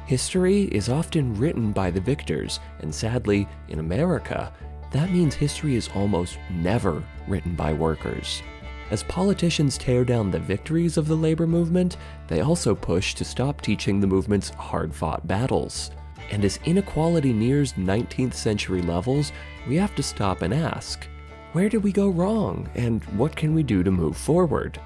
History is often written by the victors, and sadly, in America, that means history is almost never written by workers. As politicians tear down the victories of the labor movement, they also push to stop teaching the movement's hard-fought battles. And as inequality nears 19th century levels, we have to stop and ask, where did we go wrong, and what can we do to move forward?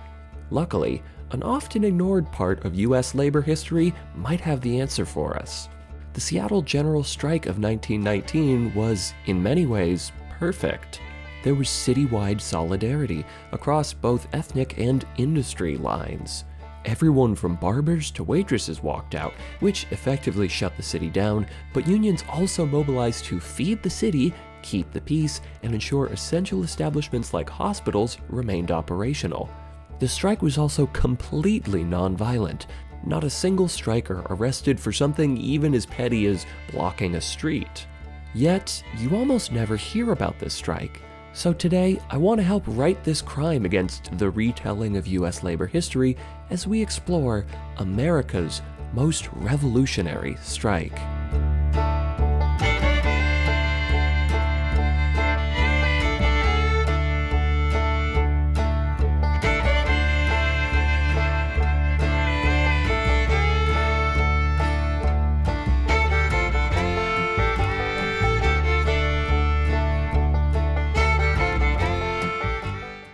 Luckily, an often ignored part of US labor history might have the answer for us. The Seattle General Strike of 1919 was, in many ways, perfect. There was citywide solidarity across both ethnic and industry lines. Everyone from barbers to waitresses walked out, which effectively shut the city down, but unions also mobilized to feed the city, keep the peace, and ensure essential establishments like hospitals remained operational. The strike was also completely nonviolent. Not a single striker arrested for something even as petty as blocking a street. Yet, you almost never hear about this strike. So today, I want to help right this crime against the retelling of US labor history as we explore America's most revolutionary strike.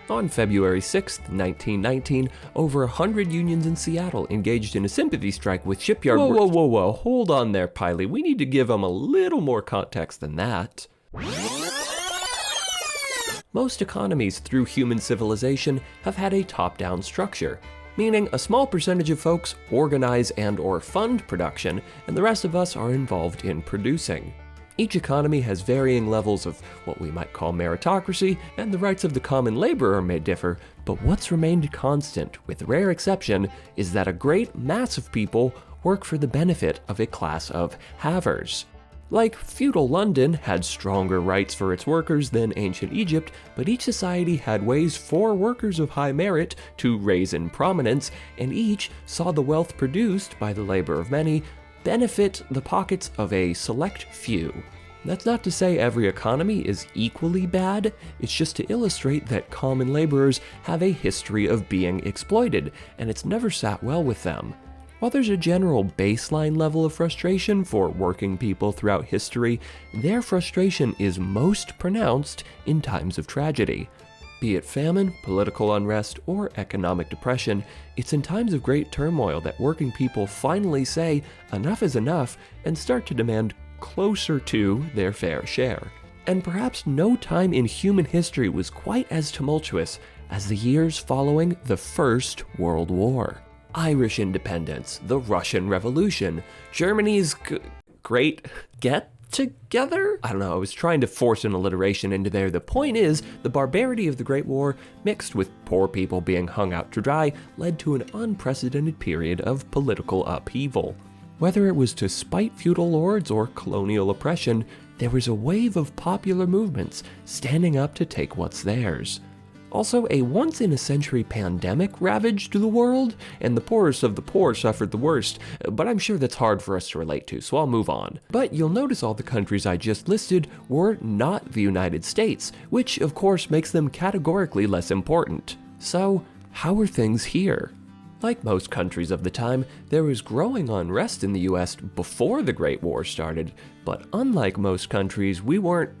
On February 6, 1919, over 100 unions in Seattle engaged in a sympathy strike with shipyard workers. Whoa, hold on there, Piley. We need to give them a little more context than that. Most economies through human civilization have had a top-down structure, meaning a small percentage of folks organize and/or fund production, and the rest of us are involved in producing. Each economy has varying levels of what we might call meritocracy, and the rights of the common laborer may differ, but what's remained constant, with rare exception, is that a great mass of people work for the benefit of a class of havers. Like feudal London had stronger rights for its workers than ancient Egypt, but each society had ways for workers of high merit to raise in prominence, and each saw the wealth produced by the labor of many benefit the pockets of a select few. That's not to say every economy is equally bad, it's just to illustrate that common laborers have a history of being exploited, and it's never sat well with them. While there's a general baseline level of frustration for working people throughout history, their frustration is most pronounced in times of tragedy. Be it famine, political unrest, or economic depression, it's in times of great turmoil that working people finally say enough is enough and start to demand closer to their fair share. And perhaps no time in human history was quite as tumultuous as the years following the First World War. Irish independence, the Russian Revolution, Germany's great get-together? I don't know, I was trying to force an alliteration into there. The point is, the barbarity of the Great War, mixed with poor people being hung out to dry, led to an unprecedented period of political upheaval. Whether it was to spite feudal lords or colonial oppression, there was a wave of popular movements standing up to take what's theirs. Also, a once-in-a-century pandemic ravaged the world, and the poorest of the poor suffered the worst, but I'm sure that's hard for us to relate to, so I'll move on. But you'll notice all the countries I just listed were not the United States, which of course makes them categorically less important. So, how are things here? Like most countries of the time, there was growing unrest in the US before the Great War started, but unlike most countries, we weren't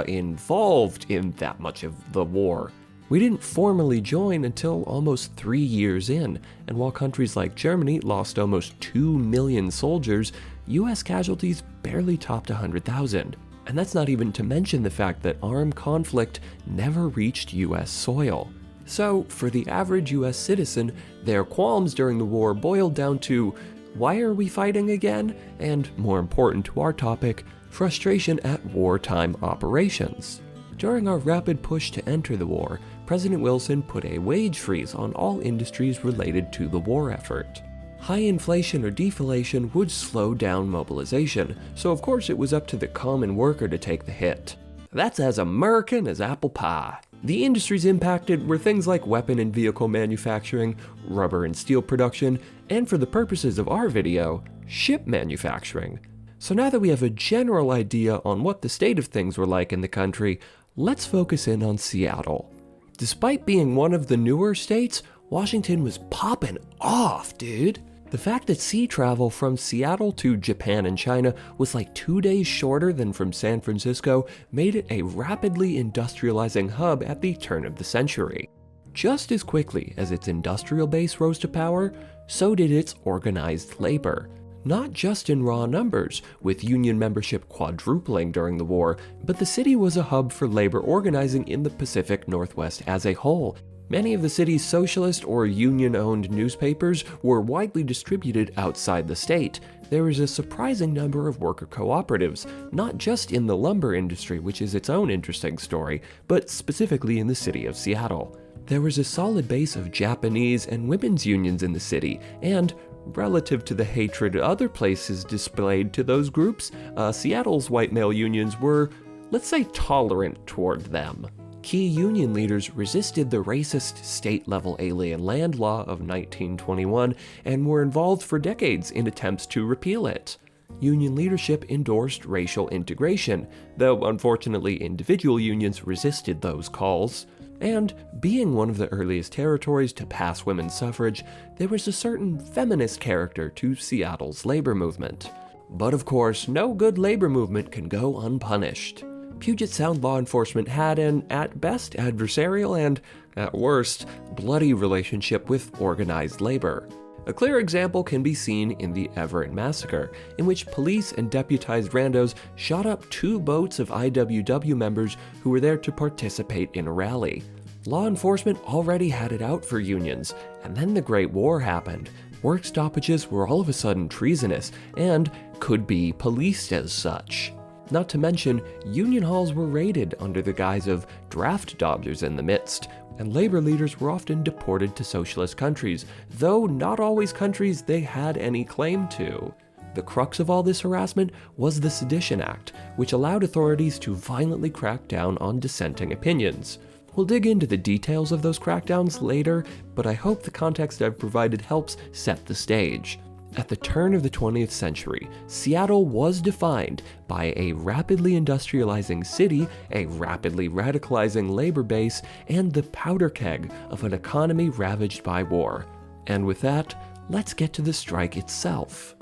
involved in that much of the war. We didn't formally join until almost 3 years in, and while countries like Germany lost almost 2 million soldiers, US casualties barely topped 100,000. And that's not even to mention the fact that armed conflict never reached US soil. So, for the average US citizen, their qualms during the war boiled down to, why are we fighting again? And, more important to our topic, frustration at wartime operations. During our rapid push to enter the war, President Wilson put a wage freeze on all industries related to the war effort. High inflation or deflation would slow down mobilization, so of course it was up to the common worker to take the hit. That's as American as apple pie. The industries impacted were things like weapon and vehicle manufacturing, rubber and steel production, and for the purposes of our video, ship manufacturing. So now that we have a general idea on what the state of things were like in the country, let's focus in on Seattle. Despite being one of the newer states, Washington was popping off, dude. The fact that sea travel from Seattle to Japan and China was like 2 days shorter than from San Francisco made it a rapidly industrializing hub at the turn of the century. Just as quickly as its industrial base rose to power, so did its organized labor. Not just in raw numbers, with union membership quadrupling during the war, but the city was a hub for labor organizing in the Pacific Northwest as a whole. Many of the city's socialist or union-owned newspapers were widely distributed outside the state. There was a surprising number of worker cooperatives, not just in the lumber industry, which is its own interesting story, but specifically in the city of Seattle. There was a solid base of Japanese and women's unions in the city, and relative to the hatred other places displayed to those groups, Seattle's white male unions were, let's say, tolerant toward them. Key union leaders resisted the racist state-level alien land law of 1921 and were involved for decades in attempts to repeal it. Union leadership endorsed racial integration, though unfortunately individual unions resisted those calls. And being one of the earliest territories to pass women's suffrage, there was a certain feminist character to Seattle's labor movement. But of course, no good labor movement can go unpunished. Puget Sound law enforcement had an, at best, adversarial and, at worst, bloody relationship with organized labor. A clear example can be seen in the Everett Massacre, in which police and deputized randos shot up 2 boats of IWW members who were there to participate in a rally. Law enforcement already had it out for unions, and then the Great War happened. Work stoppages were all of a sudden treasonous, and could be policed as such. Not to mention, union halls were raided under the guise of draft dodgers in the midst, and labor leaders were often deported to socialist countries, though not always countries they had any claim to. The crux of all this harassment was the Sedition Act, which allowed authorities to violently crack down on dissenting opinions. We'll dig into the details of those crackdowns later, but I hope the context I've provided helps set the stage. At the turn of the 20th century, Seattle was defined by a rapidly industrializing city, a rapidly radicalizing labor base, and the powder keg of an economy ravaged by war. And with that, let's get to the strike itself.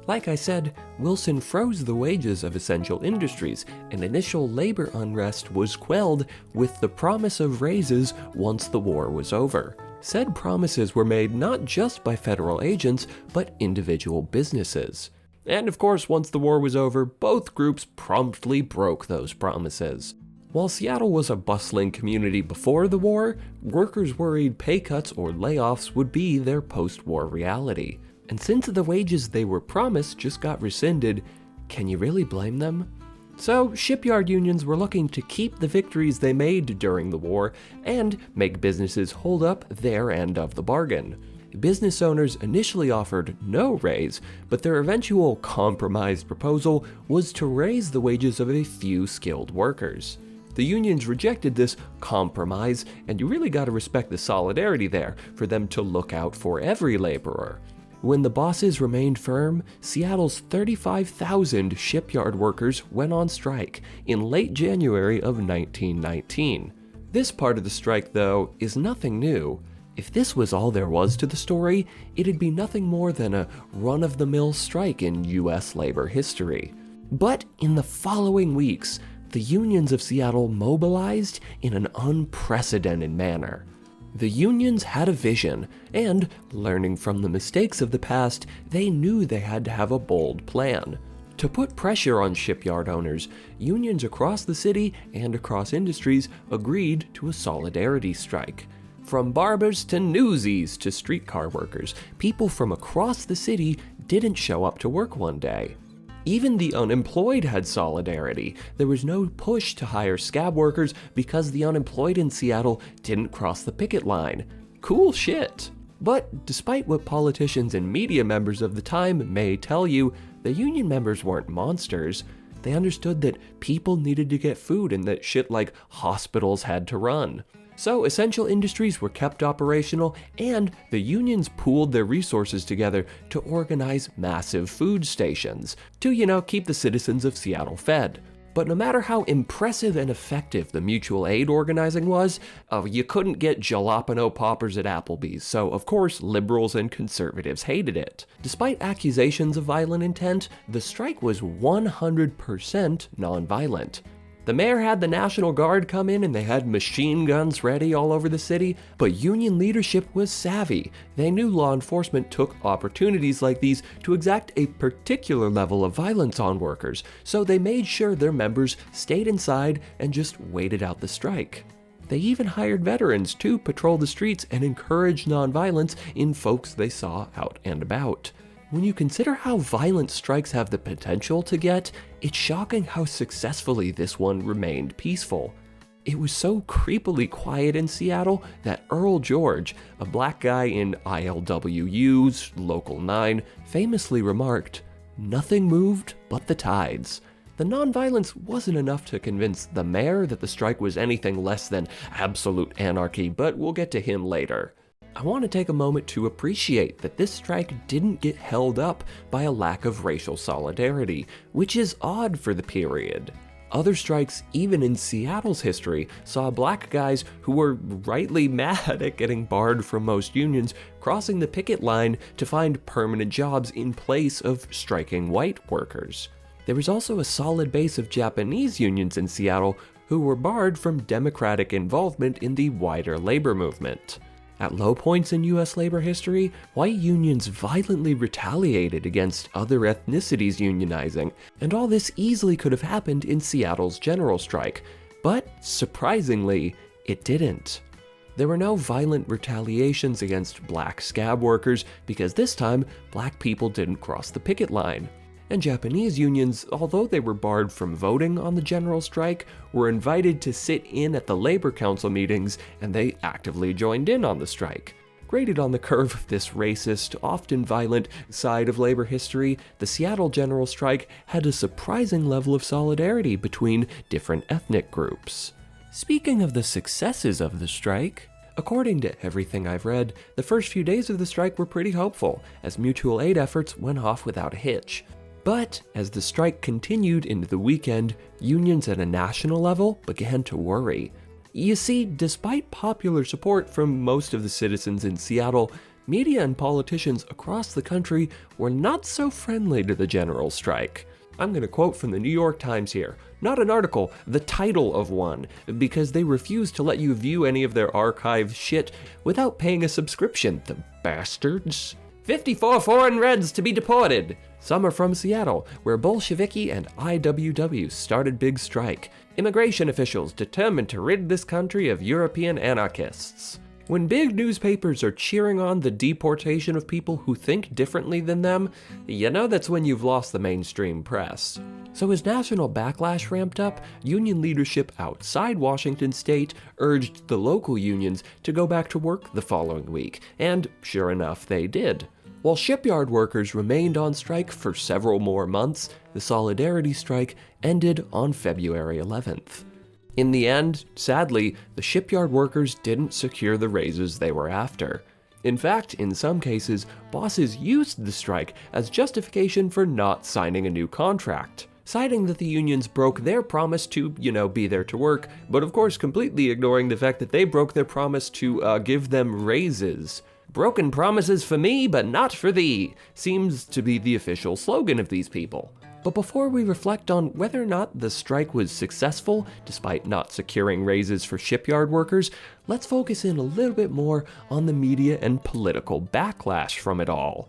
Like I said, Wilson froze the wages of essential industries, and initial labor unrest was quelled with the promise of raises once the war was over. Said promises were made not just by federal agents, but individual businesses. And of course, once the war was over, both groups promptly broke those promises. While Seattle was a bustling community before the war, workers worried pay cuts or layoffs would be their post-war reality. And since the wages they were promised just got rescinded, can you really blame them? So, shipyard unions were looking to keep the victories they made during the war and make businesses hold up their end of the bargain. Business owners initially offered no raise, but their eventual compromised proposal was to raise the wages of a few skilled workers. The unions rejected this compromise, and you really gotta respect the solidarity there for them to look out for every laborer. When the bosses remained firm, Seattle's 35,000 shipyard workers went on strike in late January of 1919. This part of the strike, though, is nothing new. If this was all there was to the story, it'd be nothing more than a run-of-the-mill strike in US labor history. But in the following weeks, the unions of Seattle mobilized in an unprecedented manner. The unions had a vision, and, learning from the mistakes of the past, they knew they had to have a bold plan. To put pressure on shipyard owners, unions across the city and across industries agreed to a solidarity strike. From barbers to newsies to streetcar workers, people from across the city didn't show up to work one day. Even the unemployed had solidarity. There was no push to hire scab workers because the unemployed in Seattle didn't cross the picket line. Cool shit. But despite what politicians and media members of the time may tell you, the union members weren't monsters. They understood that people needed to get food and that shit like hospitals had to run. So essential industries were kept operational, and the unions pooled their resources together to organize massive food stations to, keep the citizens of Seattle fed. But no matter how impressive and effective the mutual aid organizing was, you couldn't get jalapeno poppers at Applebee's, so of course liberals and conservatives hated it. Despite accusations of violent intent, the strike was 100% nonviolent. The mayor had the National Guard come in and they had machine guns ready all over the city, but union leadership was savvy. They knew law enforcement took opportunities like these to exact a particular level of violence on workers, so they made sure their members stayed inside and just waited out the strike. They even hired veterans to patrol the streets and encourage nonviolence in folks they saw out and about. When you consider how violent strikes have the potential to get, it's shocking how successfully this one remained peaceful. It was so creepily quiet in Seattle that Earl George, a black guy in ILWU's Local 9, famously remarked, "Nothing moved but the tides." The nonviolence wasn't enough to convince the mayor that the strike was anything less than absolute anarchy, but we'll get to him later. I want to take a moment to appreciate that this strike didn't get held up by a lack of racial solidarity, which is odd for the period. Other strikes, even in Seattle's history, saw black guys who were rightly mad at getting barred from most unions crossing the picket line to find permanent jobs in place of striking white workers. There was also a solid base of Japanese unions in Seattle who were barred from democratic involvement in the wider labor movement. At low points in US labor history, white unions violently retaliated against other ethnicities unionizing, and all this easily could have happened in Seattle's general strike, but surprisingly, it didn't. There were no violent retaliations against black scab workers because this time, black people didn't cross the picket line. And Japanese unions, although they were barred from voting on the general strike, were invited to sit in at the labor council meetings, and they actively joined in on the strike. Graded on the curve of this racist, often violent side of labor history, the Seattle general strike had a surprising level of solidarity between different ethnic groups. Speaking of the successes of the strike, according to everything I've read, the first few days of the strike were pretty hopeful, as mutual aid efforts went off without a hitch. But as the strike continued into the weekend, unions at a national level began to worry. You see, despite popular support from most of the citizens in Seattle, media and politicians across the country were not so friendly to the general strike. I'm going to quote from the New York Times here. Not an article, the title of one, because they refuse to let you view any of their archived shit without paying a subscription, the bastards. 54 foreign Reds to be deported. Some are from Seattle, where Bolsheviki and IWW started big strike. Immigration officials determined to rid this country of European anarchists. When big newspapers are cheering on the deportation of people who think differently than them, that's when you've lost the mainstream press. So as national backlash ramped up, union leadership outside Washington state urged the local unions to go back to work the following week, and sure enough, they did. While shipyard workers remained on strike for several more months, the Solidarity strike ended on February 11th. In the end, sadly, the shipyard workers didn't secure the raises they were after. In fact, in some cases, bosses used the strike as justification for not signing a new contract, citing that the unions broke their promise to, be there to work, but of course completely ignoring the fact that they broke their promise to give them raises. "Broken promises for me, but not for thee," seems to be the official slogan of these people. But before we reflect on whether or not the strike was successful, despite not securing raises for shipyard workers, let's focus in a little bit more on the media and political backlash from it all.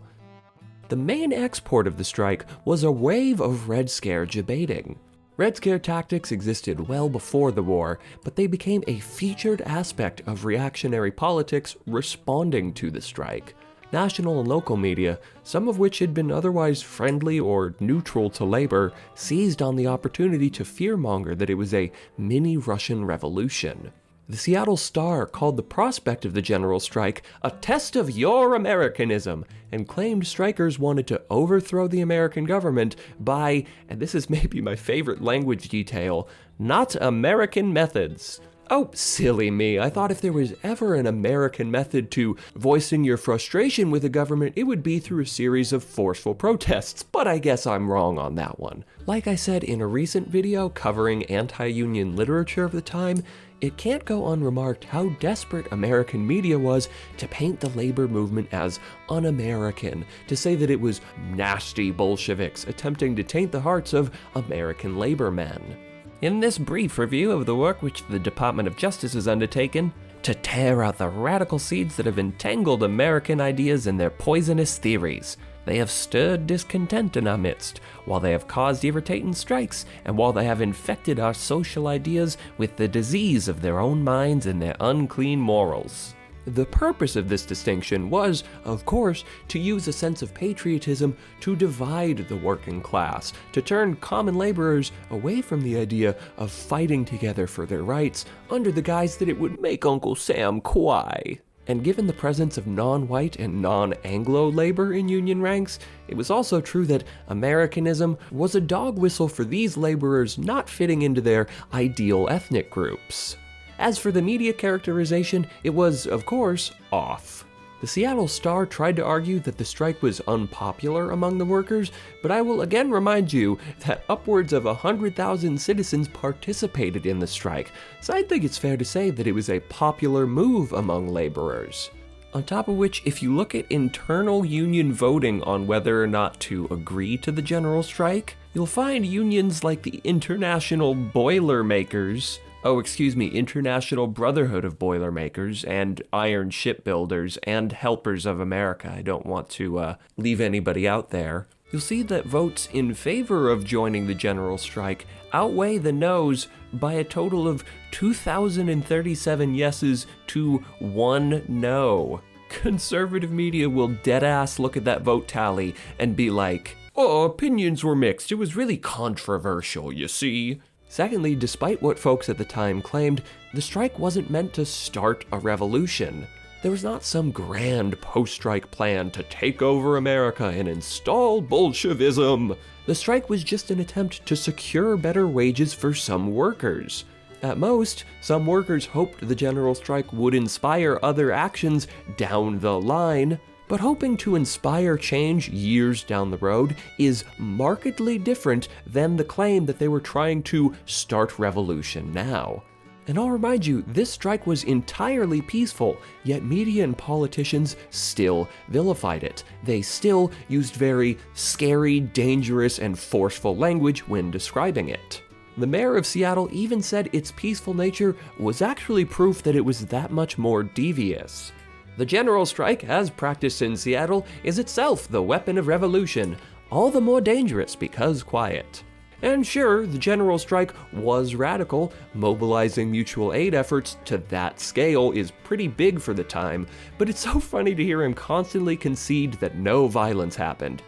The main export of the strike was a wave of Red Scare debating. Red Scare tactics existed well before the war, but they became a featured aspect of reactionary politics responding to the strike. National and local media, some of which had been otherwise friendly or neutral to labor, seized on the opportunity to fearmonger that it was a mini Russian revolution. The Seattle Star called the prospect of the general strike a test of your Americanism, and claimed strikers wanted to overthrow the American government by, and this is maybe my favorite language detail, not American methods. Oh, silly me. I thought if there was ever an American method to voicing your frustration with the government, it would be through a series of forceful protests, but I guess I'm wrong on that one. Like I said in a recent video covering anti-union literature of the time, it can't go unremarked how desperate American media was to paint the labor movement as un-American, to say that it was nasty Bolsheviks attempting to taint the hearts of American labor men. In this brief review of the work which the Department of Justice has undertaken to tear out the radical seeds that have entangled American ideas in their poisonous theories, they have stirred discontent in our midst, while they have caused irritating strikes, and while they have infected our social ideas with the disease of their own minds and their unclean morals. The purpose of this distinction was, of course, to use a sense of patriotism to divide the working class, to turn common laborers away from the idea of fighting together for their rights under the guise that it would make Uncle Sam cry. And given the presence of non-white and non-Anglo labor in union ranks, it was also true that Americanism was a dog whistle for these laborers not fitting into their ideal ethnic groups. As for the media characterization, it was, of course, off. The Seattle Star tried to argue that the strike was unpopular among the workers, but I will again remind you that upwards of 100,000 citizens participated in the strike, so I think it's fair to say that it was a popular move among laborers. On top of which, if you look at internal union voting on whether or not to agree to the general strike, you'll find unions like the International Boilermakers, International Brotherhood of Boilermakers, and Iron Shipbuilders, and Helpers of America. I don't want to leave anybody out there. You'll see that votes in favor of joining the general strike outweigh the no's by a total of 2,037 yeses to 1 no. Conservative media will deadass look at that vote tally and be like, "Oh, opinions were mixed. It was really controversial, you see." Secondly, despite what folks at the time claimed, the strike wasn't meant to start a revolution. There was not some grand post-strike plan to take over America and install Bolshevism. The strike was just an attempt to secure better wages for some workers. At most, some workers hoped the general strike would inspire other actions down the line. But hoping to inspire change years down the road is markedly different than the claim that they were trying to start revolution now. And I'll remind you, this strike was entirely peaceful, yet media and politicians still vilified it. They still used very scary, dangerous, and forceful language when describing it. The mayor of Seattle even said its peaceful nature was actually proof that it was that much more devious. The general strike, as practiced in Seattle, is itself the weapon of revolution, all the more dangerous because quiet. And sure, the general strike was radical. Mobilizing mutual aid efforts to that scale is pretty big for the time, but it's so funny to hear him constantly concede that no violence happened.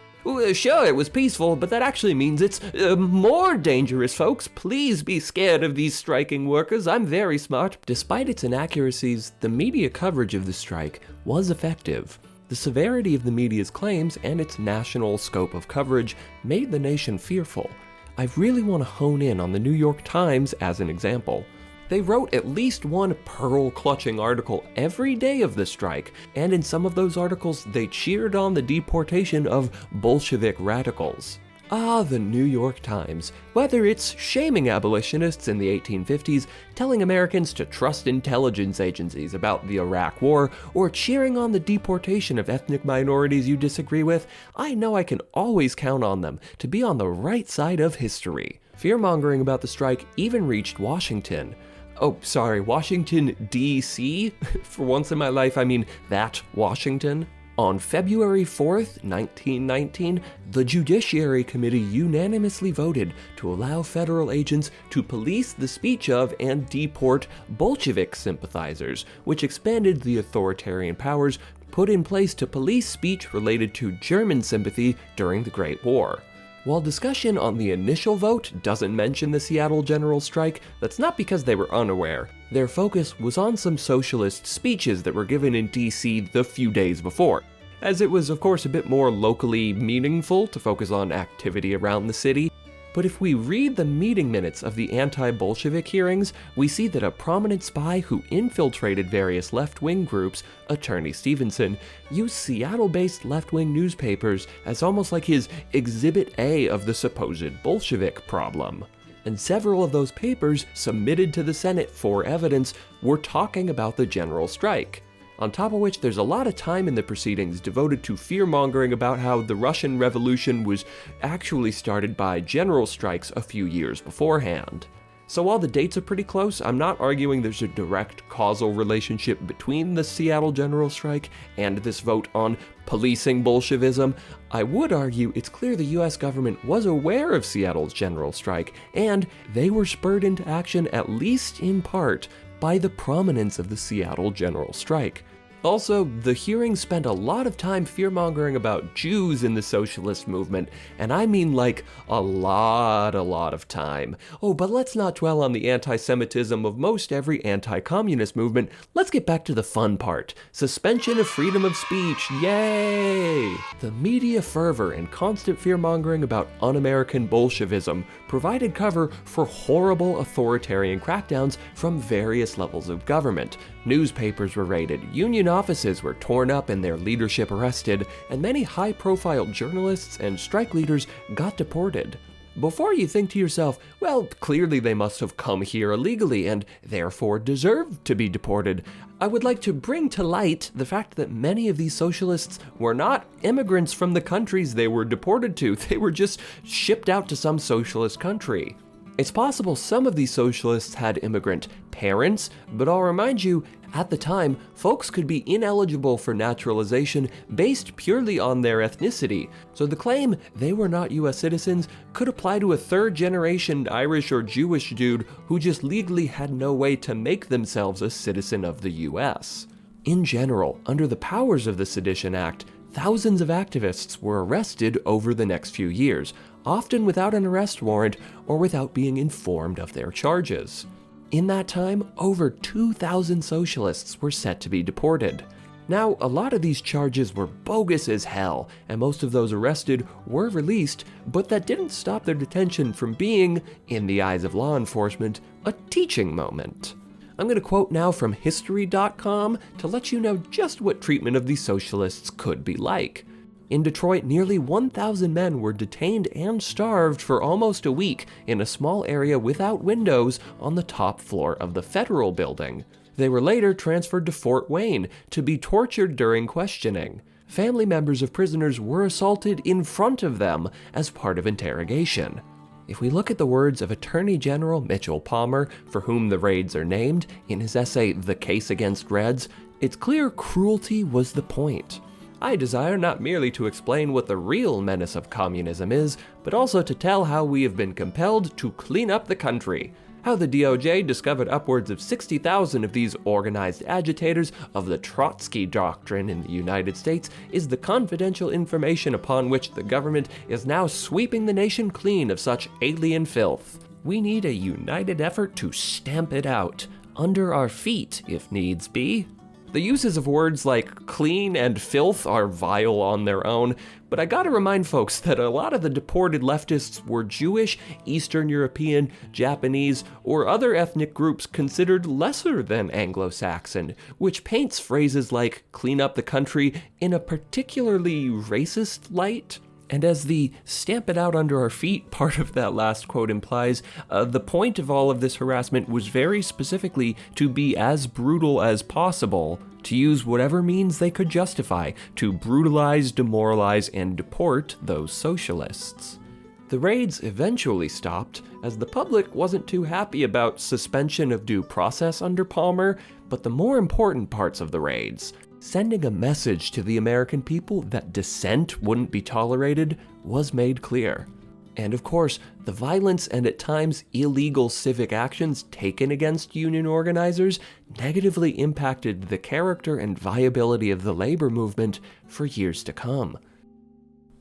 Sure, it was peaceful, but that actually means it's more dangerous, folks. Please be scared of these striking workers. I'm very smart. Despite its inaccuracies, the media coverage of the strike was effective. The severity of the media's claims and its national scope of coverage made the nation fearful. I really want to hone in on the New York Times as an example. They wrote at least one pearl-clutching article every day of the strike, and in some of those articles they cheered on the deportation of Bolshevik radicals. Ah, the New York Times. Whether it's shaming abolitionists in the 1850s, telling Americans to trust intelligence agencies about the Iraq War, or cheering on the deportation of ethnic minorities you disagree with, I know I can always count on them to be on the right side of history. Fear-mongering about the strike even reached Washington. Washington, D.C.? For once in my life, I mean that Washington. On February 4th, 1919, the Judiciary Committee unanimously voted to allow federal agents to police the speech of and deport Bolshevik sympathizers, which expanded the authoritarian powers put in place to police speech related to German sympathy during the Great War. While discussion on the initial vote doesn't mention the Seattle general strike, that's not because they were unaware. Their focus was on some socialist speeches that were given in DC the few days before, as it was of course a bit more locally meaningful to focus on activity around the city. But if we read the meeting minutes of the anti-Bolshevik hearings, we see that a prominent spy who infiltrated various left-wing groups, Attorney Stevenson, used Seattle-based left-wing newspapers as almost like his Exhibit A of the supposed Bolshevik problem. And several of those papers submitted to the Senate for evidence were talking about the general strike. On top of which, there's a lot of time in the proceedings devoted to fear-mongering about how the Russian Revolution was actually started by general strikes a few years beforehand. So while the dates are pretty close, I'm not arguing there's a direct causal relationship between the Seattle general strike and this vote on policing Bolshevism. I would argue it's clear the US government was aware of Seattle's general strike, and they were spurred into action, at least in part, by the prominence of the Seattle general strike. Also, the hearing spent a lot of time fear-mongering about Jews in the socialist movement, and I mean like a lot of time. Oh, but let's not dwell on the anti-Semitism of most every anti-communist movement. Let's get back to the fun part. Suspension of freedom of speech, yay! The media fervor and constant fear-mongering about un-American Bolshevism provided cover for horrible authoritarian crackdowns from various levels of government. Newspapers were raided, union offices were torn up and their leadership arrested, and many high-profile journalists and strike leaders got deported. Before you think to yourself, well, clearly they must have come here illegally and therefore deserved to be deported, I would like to bring to light the fact that many of these socialists were not immigrants from the countries they were deported to. They were just shipped out to some socialist country. It's possible some of these socialists had immigrant parents, but I'll remind you, at the time, folks could be ineligible for naturalization based purely on their ethnicity, so the claim they were not US citizens could apply to a third-generation Irish or Jewish dude who just legally had no way to make themselves a citizen of the US. In general, under the powers of the Sedition Act, thousands of activists were arrested over the next few years, often without an arrest warrant or without being informed of their charges. In that time, over 2,000 socialists were set to be deported. Now, a lot of these charges were bogus as hell, and most of those arrested were released, but that didn't stop their detention from being, in the eyes of law enforcement, a teaching moment. I'm going to quote now from History.com to let you know just what treatment of these socialists could be like. In Detroit, nearly 1,000 men were detained and starved for almost a week in a small area without windows on the top floor of the Federal Building. They were later transferred to Fort Wayne to be tortured during questioning. Family members of prisoners were assaulted in front of them as part of interrogation. If we look at the words of Attorney General Mitchell Palmer, for whom the raids are named, in his essay The Case Against Reds, it's clear cruelty was the point. I desire not merely to explain what the real menace of communism is, but also to tell how we have been compelled to clean up the country. How the DOJ discovered upwards of 60,000 of these organized agitators of the Trotsky Doctrine in the United States is the confidential information upon which the government is now sweeping the nation clean of such alien filth. We need a united effort to stamp it out, under our feet if needs be. The uses of words like clean and filth are vile on their own, but I gotta remind folks that a lot of the deported leftists were Jewish, Eastern European, Japanese, or other ethnic groups considered lesser than Anglo-Saxon, which paints phrases like clean up the country in a particularly racist light. And as the stamp it out under our feet part of that last quote implies, the point of all of this harassment was very specifically to be as brutal as possible, to use whatever means they could justify to brutalize, demoralize, and deport those socialists. The raids eventually stopped, as the public wasn't too happy about suspension of due process under Palmer, but the more important parts of the raids, sending a message to the American people that dissent wouldn't be tolerated, was made clear. And of course, the violence and at times illegal civic actions taken against union organizers negatively impacted the character and viability of the labor movement for years to come.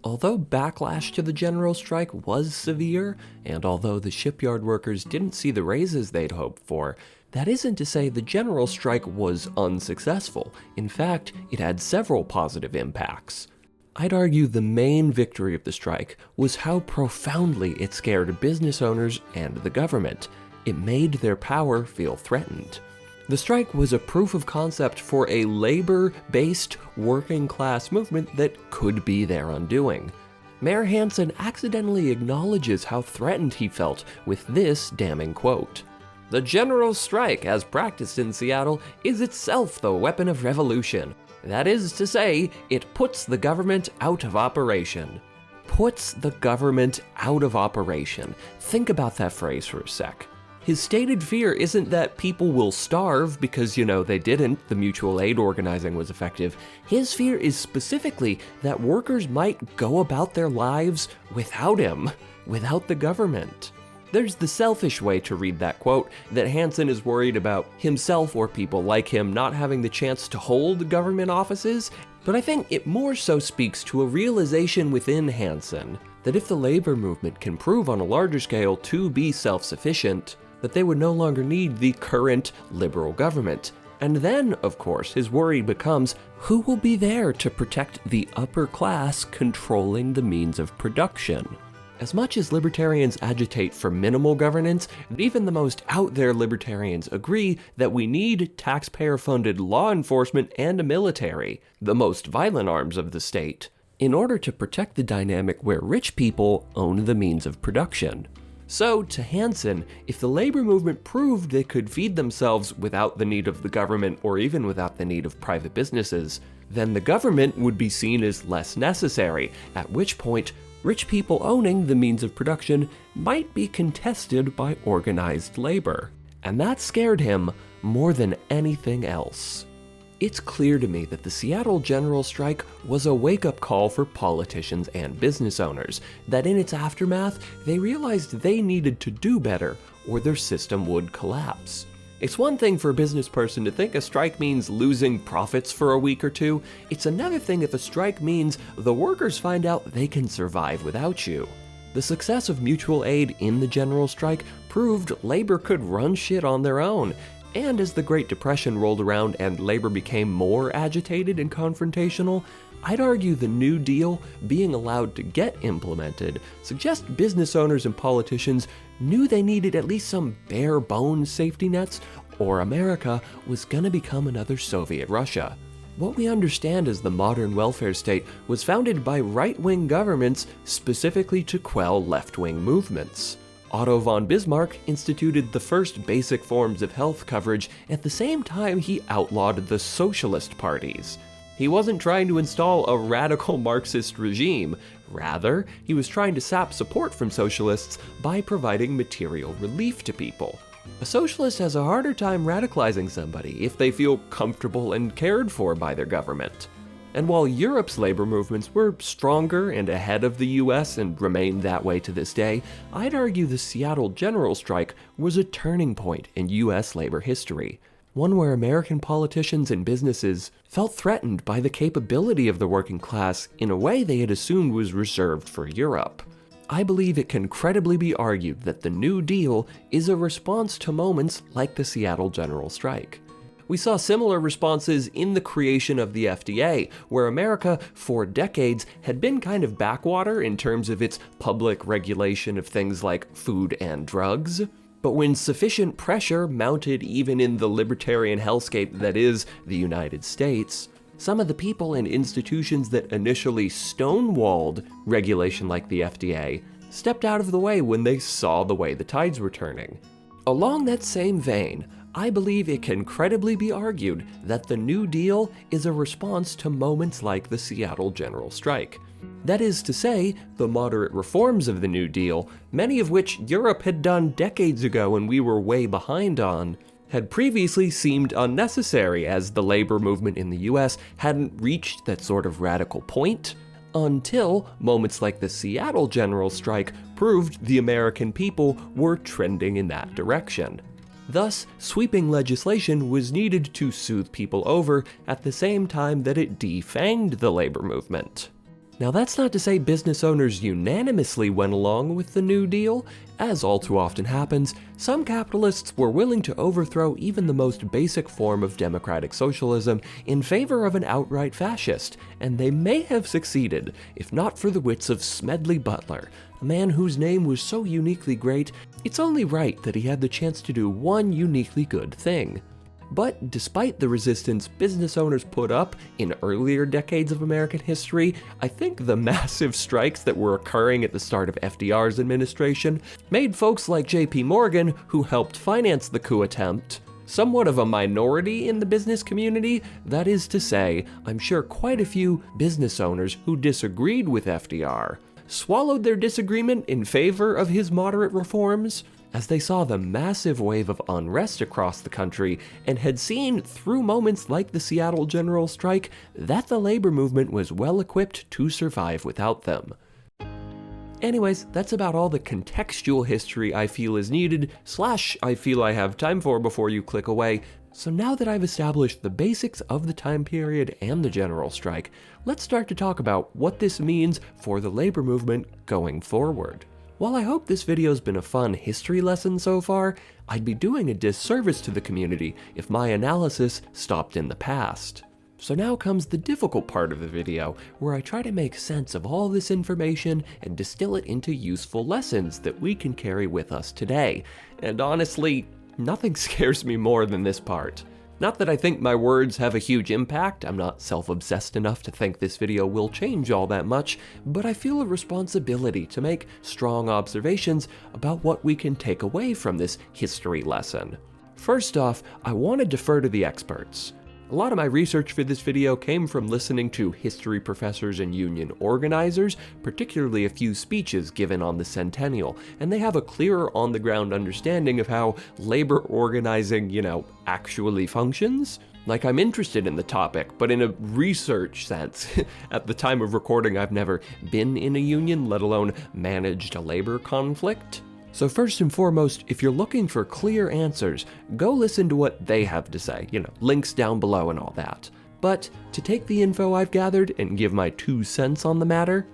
Although backlash to the general strike was severe, and although the shipyard workers didn't see the raises they'd hoped for, that isn't to say the general strike was unsuccessful. In fact, it had several positive impacts. I'd argue the main victory of the strike was how profoundly it scared business owners and the government. It made their power feel threatened. The strike was a proof of concept for a labor-based working-class movement that could be their undoing. Mayor Hansen accidentally acknowledges how threatened he felt with this damning quote. "The general strike, as practiced in Seattle, is itself the weapon of revolution. That is to say, it puts the government out of operation." Puts the government out of operation. Think about that phrase for a sec. His stated fear isn't that people will starve because, they didn't, the mutual aid organizing was effective. His fear is specifically that workers might go about their lives without him, without the government. There's the selfish way to read that quote, that Hansen is worried about himself or people like him not having the chance to hold government offices, but I think it more so speaks to a realization within Hansen that if the labor movement can prove on a larger scale to be self-sufficient, that they would no longer need the current liberal government. And then, of course, his worry becomes who will be there to protect the upper class controlling the means of production. As much as libertarians agitate for minimal governance, even the most out-there libertarians agree that we need taxpayer-funded law enforcement and a military, the most violent arms of the state, in order to protect the dynamic where rich people own the means of production. So, to Hansen, if the labor movement proved they could feed themselves without the need of the government or even without the need of private businesses, then the government would be seen as less necessary, at which point rich people owning the means of production might be contested by organized labor. And that scared him more than anything else. It's clear to me that the Seattle General Strike was a wake-up call for politicians and business owners, that in its aftermath, they realized they needed to do better or their system would collapse. It's one thing for a business person to think a strike means losing profits for a week or two. It's another thing if a strike means the workers find out they can survive without you. The success of mutual aid in the General Strike proved labor could run shit on their own. And as the Great Depression rolled around and labor became more agitated and confrontational, I'd argue the New Deal being allowed to get implemented suggests business owners and politicians knew they needed at least some bare-bones safety nets, or America was gonna become another Soviet Russia. What we understand as the modern welfare state was founded by right-wing governments specifically to quell left-wing movements. Otto von Bismarck instituted the first basic forms of health coverage at the same time he outlawed the socialist parties. He wasn't trying to install a radical Marxist regime. Rather, he was trying to sap support from socialists by providing material relief to people. A socialist has a harder time radicalizing somebody if they feel comfortable and cared for by their government. And while Europe's labor movements were stronger and ahead of the US and remain that way to this day, I'd argue the Seattle General Strike was a turning point in US labor history. One where American politicians and businesses felt threatened by the capability of the working class in a way they had assumed was reserved for Europe. I believe it can credibly be argued that the New Deal is a response to moments like the Seattle General Strike. We saw similar responses in the creation of the FDA, where America, for decades, had been kind of backwater in terms of its public regulation of things like food and drugs. But when sufficient pressure mounted even in the libertarian hellscape that is the United States, some of the people and institutions that initially stonewalled regulation like the FDA stepped out of the way when they saw the way the tides were turning. Along that same vein, I believe it can credibly be argued that the New Deal is a response to moments like the Seattle General Strike. That is to say, the moderate reforms of the New Deal, many of which Europe had done decades ago and we were way behind on, had previously seemed unnecessary as the labor movement in the US hadn't reached that sort of radical point, until moments like the Seattle General Strike proved the American people were trending in that direction. Thus, sweeping legislation was needed to soothe people over at the same time that it defanged the labor movement. Now that's not to say business owners unanimously went along with the New Deal. As all too often happens, some capitalists were willing to overthrow even the most basic form of democratic socialism in favor of an outright fascist, and they may have succeeded, if not for the wits of Smedley Butler, a man whose name was so uniquely great, it's only right that he had the chance to do one uniquely good thing. But despite the resistance business owners put up in earlier decades of American history, I think the massive strikes that were occurring at the start of FDR's administration made folks like J.P. Morgan, who helped finance the coup attempt, somewhat of a minority in the business community. That is to say, I'm sure quite a few business owners who disagreed with FDR swallowed their disagreement in favor of his moderate reforms, as they saw the massive wave of unrest across the country and had seen, through moments like the Seattle General Strike, that the labor movement was well equipped to survive without them. Anyways, that's about all the contextual history I feel is needed, / I feel I have time for before you click away. So now that I've established the basics of the time period and the General Strike, let's start to talk about what this means for the labor movement going forward. While I hope this video's been a fun history lesson so far, I'd be doing a disservice to the community if my analysis stopped in the past. So now comes the difficult part of the video, where I try to make sense of all this information and distill it into useful lessons that we can carry with us today. And honestly, nothing scares me more than this part. Not that I think my words have a huge impact, I'm not self-obsessed enough to think this video will change all that much, but I feel a responsibility to make strong observations about what we can take away from this history lesson. First off, I want to defer to the experts. A lot of my research for this video came from listening to history professors and union organizers, particularly a few speeches given on the centennial, and they have a clearer on-the-ground understanding of how labor organizing, actually functions. Like, I'm interested in the topic, but in a research sense. At the time of recording, I've never been in a union, let alone managed a labor conflict. So first and foremost, if you're looking for clear answers, go listen to what they have to say, links down below and all that. But to take the info I've gathered and give my 2 cents on the matter,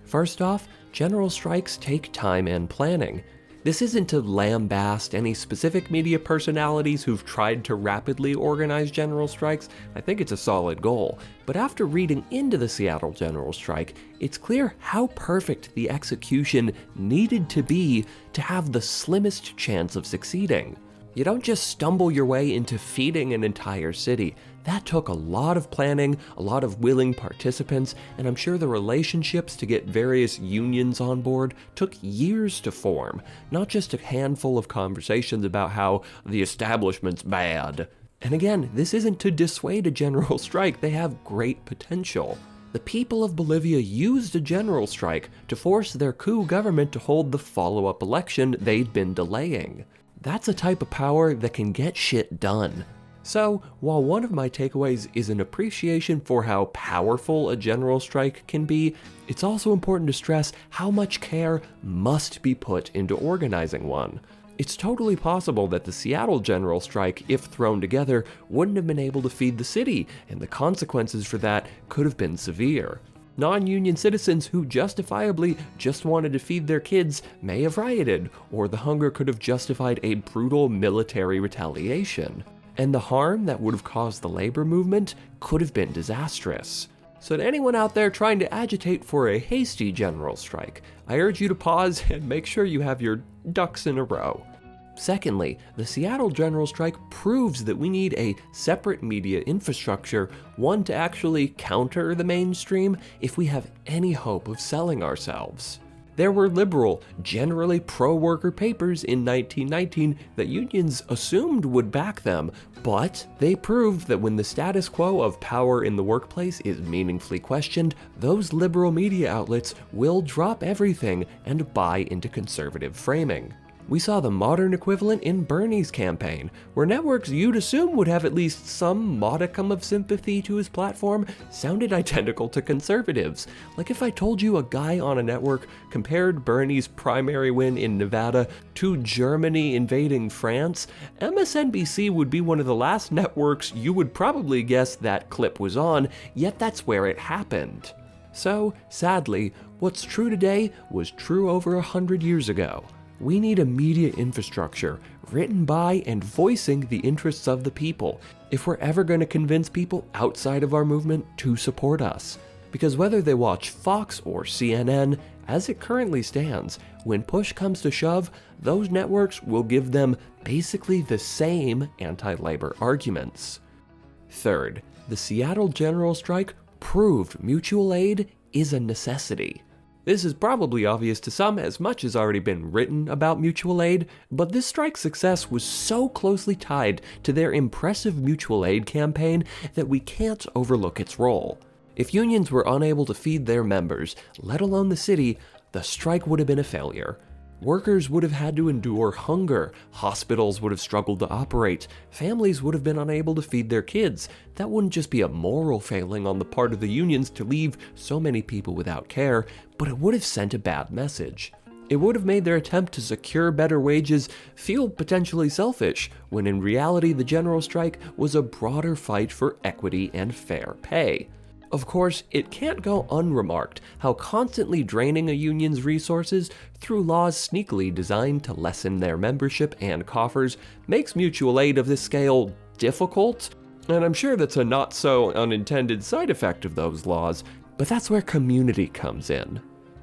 first off, general strikes take time and planning. This isn't to lambaste any specific media personalities who've tried to rapidly organize general strikes. I think it's a solid goal. But after reading into the Seattle General Strike, it's clear how perfect the execution needed to be to have the slimmest chance of succeeding. You don't just stumble your way into feeding an entire city. That took a lot of planning, a lot of willing participants, and I'm sure the relationships to get various unions on board took years to form, not just a handful of conversations about how the establishment's bad. And again, this isn't to dissuade a general strike, they have great potential. The people of Bolivia used a general strike to force their coup government to hold the follow-up election they'd been delaying. That's a type of power that can get shit done. So, while one of my takeaways is an appreciation for how powerful a general strike can be, it's also important to stress how much care must be put into organizing one. It's totally possible that the Seattle General Strike, if thrown together, wouldn't have been able to feed the city, and the consequences for that could have been severe. Non-union citizens who justifiably just wanted to feed their kids may have rioted, or the hunger could have justified a brutal military retaliation. And the harm that would have caused the labor movement could have been disastrous. So to anyone out there trying to agitate for a hasty general strike, I urge you to pause and make sure you have your ducks in a row. Secondly, the Seattle General Strike proves that we need a separate media infrastructure, one to actually counter the mainstream if we have any hope of selling ourselves. There were liberal, generally pro-worker papers in 1919 that unions assumed would back them, but they proved that when the status quo of power in the workplace is meaningfully questioned, those liberal media outlets will drop everything and buy into conservative framing. We saw the modern equivalent in Bernie's campaign, where networks you'd assume would have at least some modicum of sympathy to his platform sounded identical to conservatives. Like if I told you a guy on a network compared Bernie's primary win in Nevada to Germany invading France, MSNBC would be one of the last networks you would probably guess that clip was on, yet that's where it happened. So, sadly, what's true today was true over 100 years ago. We need a media infrastructure written by and voicing the interests of the people if we're ever going to convince people outside of our movement to support us. Because whether they watch Fox or CNN, as it currently stands, when push comes to shove, those networks will give them basically the same anti-labor arguments. Third, the Seattle General Strike proved mutual aid is a necessity. This is probably obvious to some, as much has already been written about mutual aid, but this strike's success was so closely tied to their impressive mutual aid campaign that we can't overlook its role. If unions were unable to feed their members, let alone the city, the strike would have been a failure. Workers would have had to endure hunger, hospitals would have struggled to operate, families would have been unable to feed their kids. That wouldn't just be a moral failing on the part of the unions to leave so many people without care, but it would have sent a bad message. It would have made their attempt to secure better wages feel potentially selfish, when in reality the general strike was a broader fight for equity and fair pay. Of course, it can't go unremarked how constantly draining a union's resources through laws sneakily designed to lessen their membership and coffers makes mutual aid of this scale difficult, and I'm sure that's a not so unintended side effect of those laws, but that's where community comes in.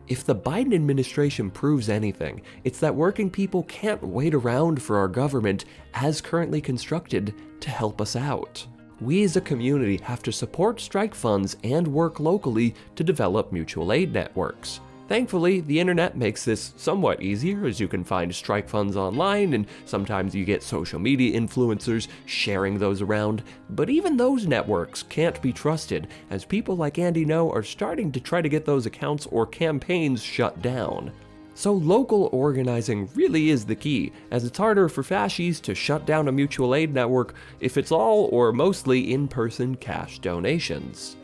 If the Biden administration proves anything, it's that working people can't wait around for our government, as currently constructed, to help us out. We as a community have to support strike funds and work locally to develop mutual aid networks. Thankfully, the internet makes this somewhat easier, as you can find strike funds online, and sometimes you get social media influencers sharing those around. But even those networks can't be trusted, as people like Andy Ngo are starting to try to get those accounts or campaigns shut down. So local organizing really is the key, as it's harder for fascies to shut down a mutual aid network if it's all or mostly in-person cash donations.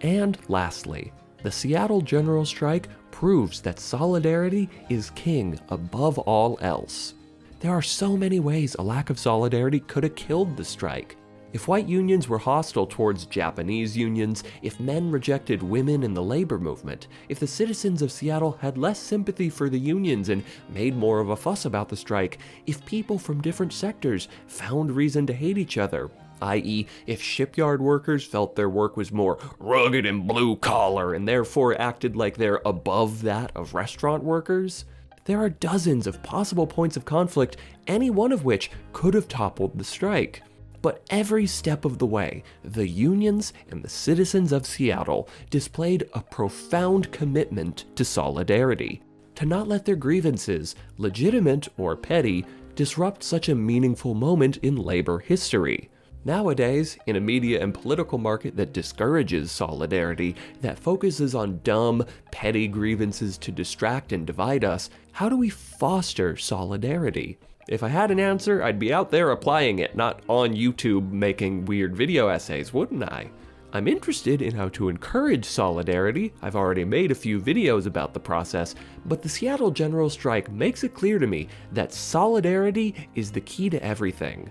And lastly, the Seattle General Strike proves that solidarity is king above all else. There are so many ways a lack of solidarity could have killed the strike. If white unions were hostile towards Japanese unions, if men rejected women in the labor movement, if the citizens of Seattle had less sympathy for the unions and made more of a fuss about the strike, if people from different sectors found reason to hate each other, i.e., if shipyard workers felt their work was more rugged and blue-collar and therefore acted like they're above that of restaurant workers, there are dozens of possible points of conflict, any one of which could have toppled the strike. But every step of the way, the unions and the citizens of Seattle displayed a profound commitment to solidarity, to not let their grievances, legitimate or petty, disrupt such a meaningful moment in labor history. Nowadays, in a media and political market that discourages solidarity, that focuses on dumb, petty grievances to distract and divide us, how do we foster solidarity? If I had an answer, I'd be out there applying it, not on YouTube making weird video essays, wouldn't I? I'm interested in how to encourage solidarity. I've already made a few videos about the process, but the Seattle General Strike makes it clear to me that solidarity is the key to everything.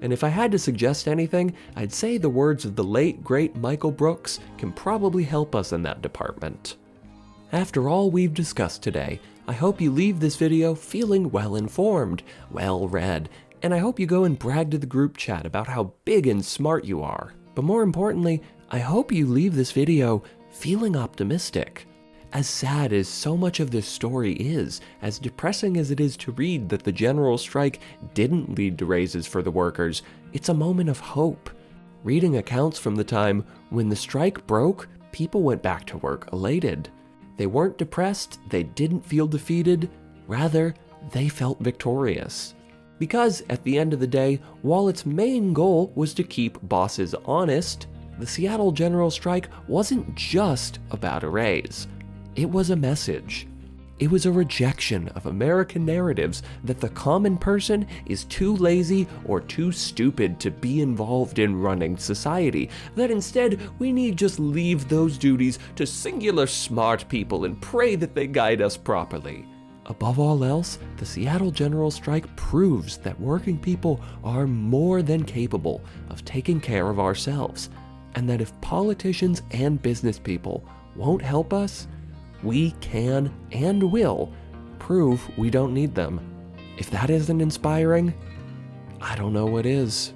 And if I had to suggest anything, I'd say the words of the late, great Michael Brooks can probably help us in that department. After all we've discussed today, I hope you leave this video feeling well-informed, well-read, and I hope you go and brag to the group chat about how big and smart you are. But more importantly, I hope you leave this video feeling optimistic. As sad as so much of this story is, as depressing as it is to read that the general strike didn't lead to raises for the workers, it's a moment of hope. Reading accounts from the time when the strike broke, people went back to work elated. They weren't depressed, they didn't feel defeated, rather, they felt victorious. Because at the end of the day, while its main goal was to keep bosses honest, the Seattle General Strike wasn't just about a raise. It was a message. It was a rejection of American narratives that the common person is too lazy or too stupid to be involved in running society, that instead we need just leave those duties to singular smart people and pray that they guide us properly. Above all else, the Seattle General Strike proves that working people are more than capable of taking care of ourselves, and that if politicians and business people won't help us, we can and will prove we don't need them. If that isn't inspiring, I don't know what is.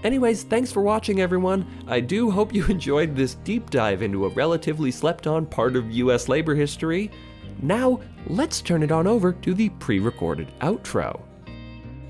Anyways, thanks for watching, everyone. I do hope you enjoyed this deep dive into a relatively slept-on part of US labor history. Now, let's turn it on over to the pre-recorded outro.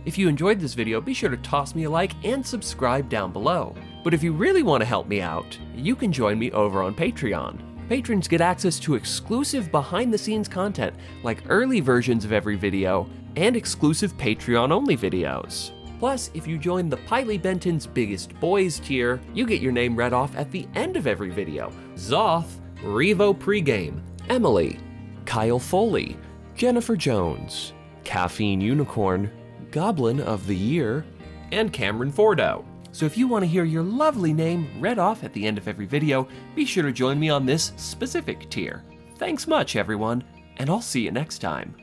If you enjoyed this video, be sure to toss me a like and subscribe down below. But if you really want to help me out, you can join me over on Patreon. Patrons get access to exclusive behind-the-scenes content, like early versions of every video, and exclusive Patreon-only videos. Plus, if you join the Piley Benton's Biggest Boys tier, you get your name read off at the end of every video. Zoth, Revo Pregame, Emily, Kyle Foley, Jennifer Jones, Caffeine Unicorn, Goblin of the Year, and Cameron Fordo. So if you want to hear your lovely name read off at the end of every video, be sure to join me on this specific tier. Thanks much, everyone, and I'll see you next time.